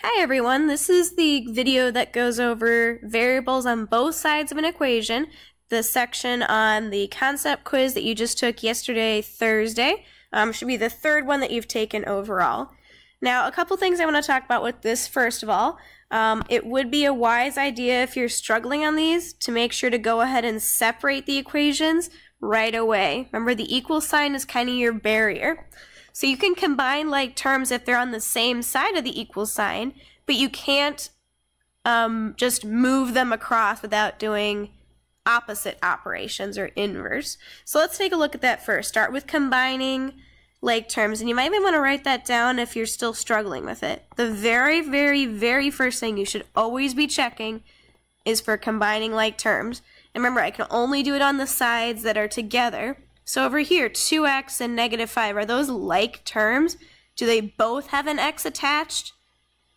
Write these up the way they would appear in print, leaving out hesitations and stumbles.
Hi everyone, this is the video that goes over variables on both sides of an equation, the section on the concept quiz that you just took yesterday, Thursday. Should be the third one that you've taken overall. Now, a couple things I want to talk about with this first of all. It would be a wise idea if you're struggling on these to make sure to go ahead and separate the equations right away. Remember, the equal sign is kind of your barrier. So you can combine like terms if they're on the same side of the equal sign, but you can't just move them across without doing opposite operations or inverse. So let's take a look at that first. Start with combining like terms, and you might even want to write that down if you're still struggling with it. The very, very, very first thing you should always be checking is for combining like terms. And remember, I can only do it on the sides that are together. So over here, 2x and -5, are those like terms? Do they both have an x attached?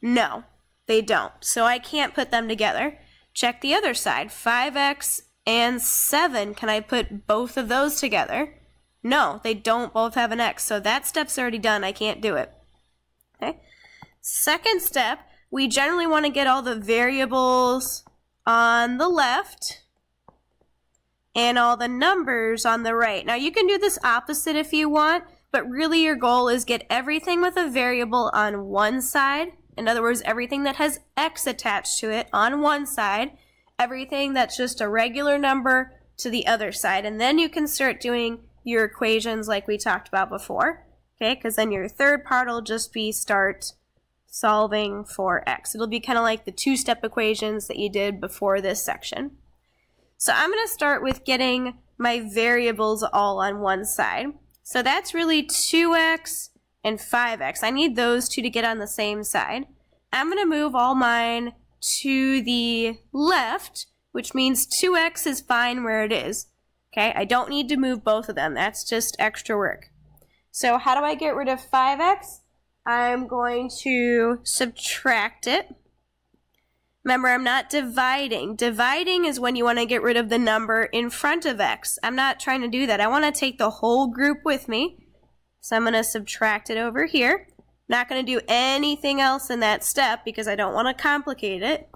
No, they don't. So I can't put them together. Check the other side, 5x and 7. Can I put both of those together? No, they don't both have an x. So that step's already done. I can't do it. Okay. Second step, we generally want to get all the variables on the left and all the numbers on the right. Now you can do this opposite if you want, but really your goal is get everything with a variable on one side. In other words, everything that has x attached to it on one side, everything that's just a regular number to the other side. And then you can start doing your equations like we talked about before, okay? Because then your third part will just be start solving for x. It'll be kind of like the two-step equations that you did before this section. So I'm going to start with getting my variables all on one side. So that's really 2x and 5x. I need those two to get on the same side. I'm going to move all mine to the left, which means 2x is fine where it is. Okay, I don't need to move both of them. That's just extra work. So how do I get rid of 5x? I'm going to subtract it. Remember, I'm not dividing. Dividing is when you want to get rid of the number in front of x. I'm not trying to do that. I want to take the whole group with me. So I'm going to subtract it over here. Not going to do anything else in that step because I don't want to complicate it.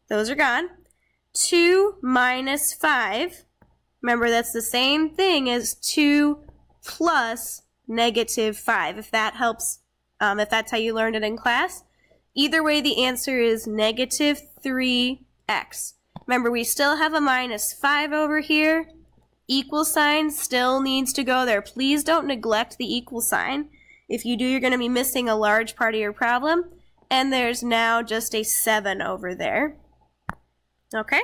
Those are gone. 2 minus 5. Remember, that's the same thing as 2 plus -5, if that helps, if that's how you learned it in class. Either way, the answer is -3x. Remember, we still have a -5 over here. Equal sign still needs to go there. Please don't neglect the equal sign. If you do, you're going to be missing a large part of your problem. And there's now just a 7 over there. Okay?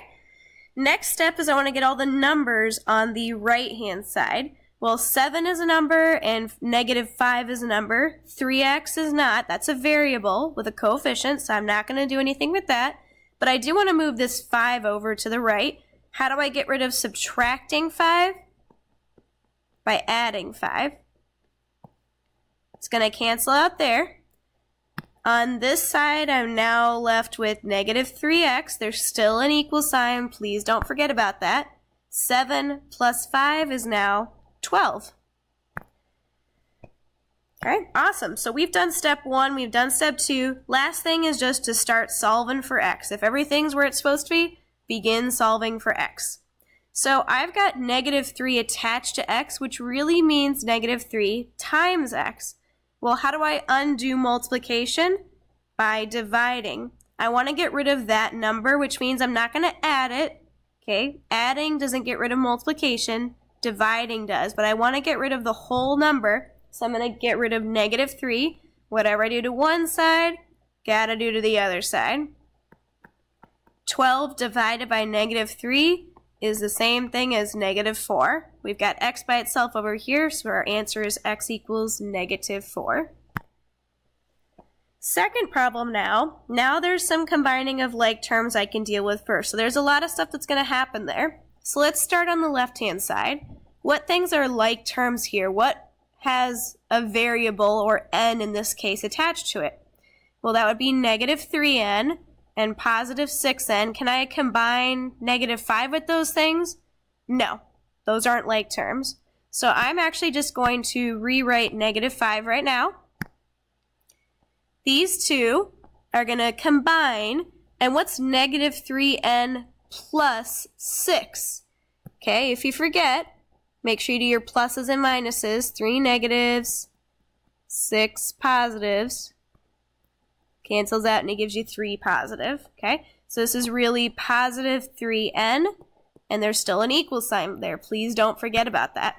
Next step is I want to get all the numbers on the right-hand side. Well, 7 is a number and -5 is a number. 3x is not. That's a variable with a coefficient, so I'm not going to do anything with that. But I do want to move this 5 over to the right. How do I get rid of subtracting 5? By adding 5. It's going to cancel out there. On this side, I'm now left with -3x. There's still an equal sign. Please don't forget about that. 7 plus 5 is now 12. Okay, awesome. So we've done step 1, we've done step 2. Last thing is just to start solving for x. If everything's where it's supposed to be, begin solving for x. So I've got -3 attached to x, which really means -3 times x. Well, how do I undo multiplication? By dividing. I want to get rid of that number, which means I'm not going to add it. Okay, adding doesn't get rid of multiplication. Dividing does, but I want to get rid of the whole number, so I'm going to get rid of -3. Whatever I do to one side, gotta do to the other side. 12 divided by -3 is the same thing as -4. We've got x by itself over here, so our answer is x equals -4. Second problem now. Now there's some combining of like terms I can deal with first. So there's a lot of stuff that's going to happen there. So let's start on the left-hand side. What things are like terms here? What has a variable, or n in this case, attached to it? Well, that would be -3n and +6n. Can I combine -5 with those things? No, those aren't like terms. So I'm actually just going to rewrite -5 right now. These two are going to combine. And what's negative 3n plus 6? Okay, if you forget, make sure you do your pluses and minuses. 3 negatives, 6 positives. Cancels out and it gives you 3 positive. Okay, so this is really positive 3n, and there's still an equal sign there. Please don't forget about that.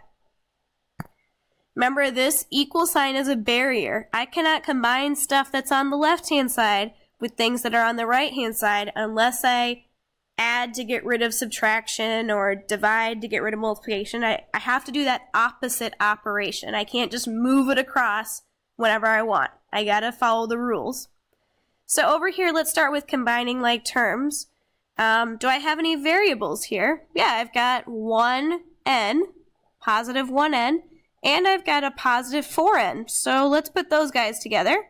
Remember, this equal sign is a barrier. I cannot combine stuff that's on the left-hand side with things that are on the right-hand side unless I add to get rid of subtraction or divide to get rid of multiplication. I have to do that opposite operation. I can't just move it across whenever I want. I gotta follow the rules. So over here, let's start with combining like terms. Do I have any variables here? Yeah, I've got 1n, positive 1n, and I've got a positive 4n. So let's put those guys together.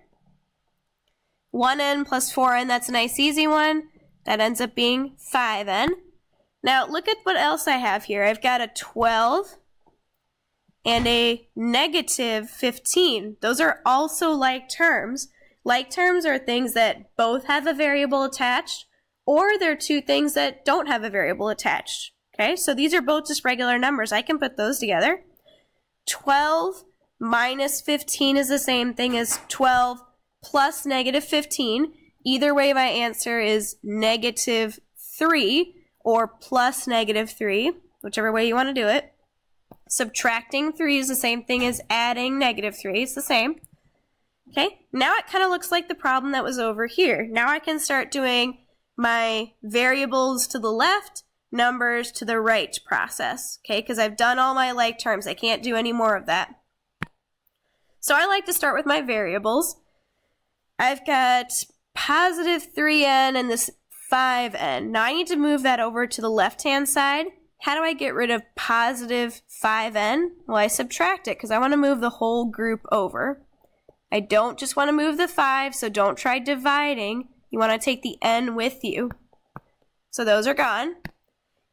1n plus 4n, that's a nice easy one. That ends up being 5n. Now look at what else I have here. I've got a 12 and a negative 15. Those are also like terms. Like terms are things that both have a variable attached, or they're two things that don't have a variable attached. Okay, so these are both just regular numbers. I can put those together. 12 minus 15 is the same thing as 12 plus negative 15. Either way, my answer is negative 3 or plus negative 3, whichever way you want to do it. Subtracting 3 is the same thing as adding negative 3. It's the same. Okay, now it kind of looks like the problem that was over here. Now I can start doing my variables to the left, numbers to the right process, okay, because I've done all my like terms. I can't do any more of that. So I like to start with my variables. I've got positive 3n and this 5n. Now I need to move that over to the left-hand side. How do I get rid of positive 5n? Well, I subtract it because I want to move the whole group over. I don't just want to move the 5, so don't try dividing. You want to take the n with you. So those are gone.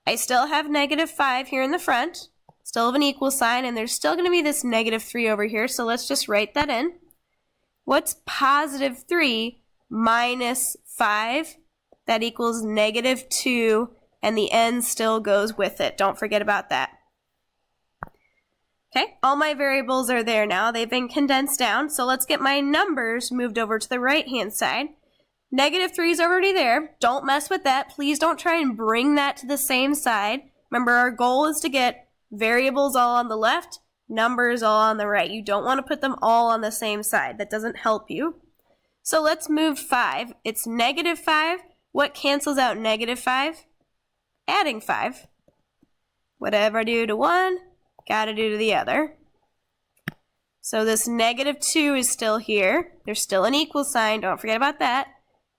I still have negative 5 here in the front. Still have an equal sign, and there's still going to be this negative 3 over here, so let's just write that in. What's positive 3 minus 5? That equals negative 2, and the n still goes with it. Don't forget about that. Okay, all my variables are there now. They've been condensed down, so let's get my numbers moved over to the right-hand side. Negative 3 is already there. Don't mess with that. Please don't try and bring that to the same side. Remember, our goal is to get variables all on the left, numbers all on the right. You don't want to put them all on the same side. That doesn't help you. So let's move 5. It's negative 5. What cancels out negative 5? Adding 5. Whatever I do to one, gotta do to the other. So this negative 2 is still here. There's still an equal sign. Don't forget about that.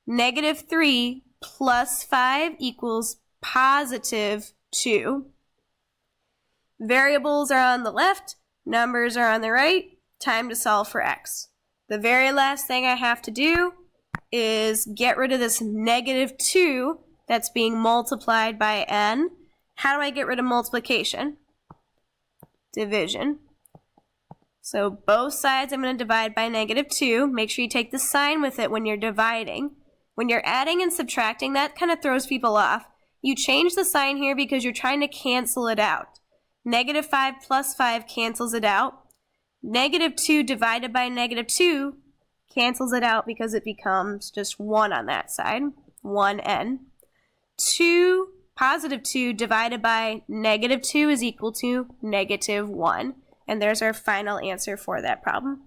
Negative 3 plus 5 equals positive 2. Variables are on the left. Numbers are on the right. Time to solve for x. The very last thing I have to do is get rid of this negative 2 that's being multiplied by n. How do I get rid of multiplication? Division. So both sides I'm going to divide by negative 2. Make sure you take the sign with it when you're dividing. When you're adding and subtracting, that kind of throws people off. You change the sign here because you're trying to cancel it out. Negative 5 plus 5 cancels it out. Negative 2 divided by negative 2 cancels it out because it becomes just 1 on that side, 1n. Positive 2 divided by negative 2 is equal to negative 1. And there's our final answer for that problem.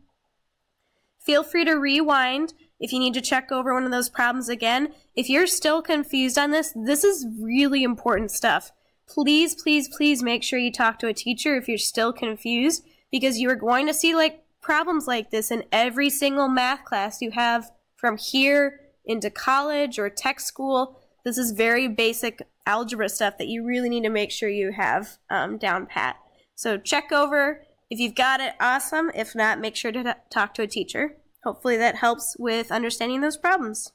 Feel free to rewind if you need to check over one of those problems again. If you're still confused on this, this is really important stuff. Please, please, please make sure you talk to a teacher if you're still confused, because you are going to see problems like this in every single math class you have from here into college or tech school. This is very basic algebra stuff that you really need to make sure you have down pat. So check over. If you've got it, awesome. If not, make sure to talk to a teacher. Hopefully that helps with understanding those problems.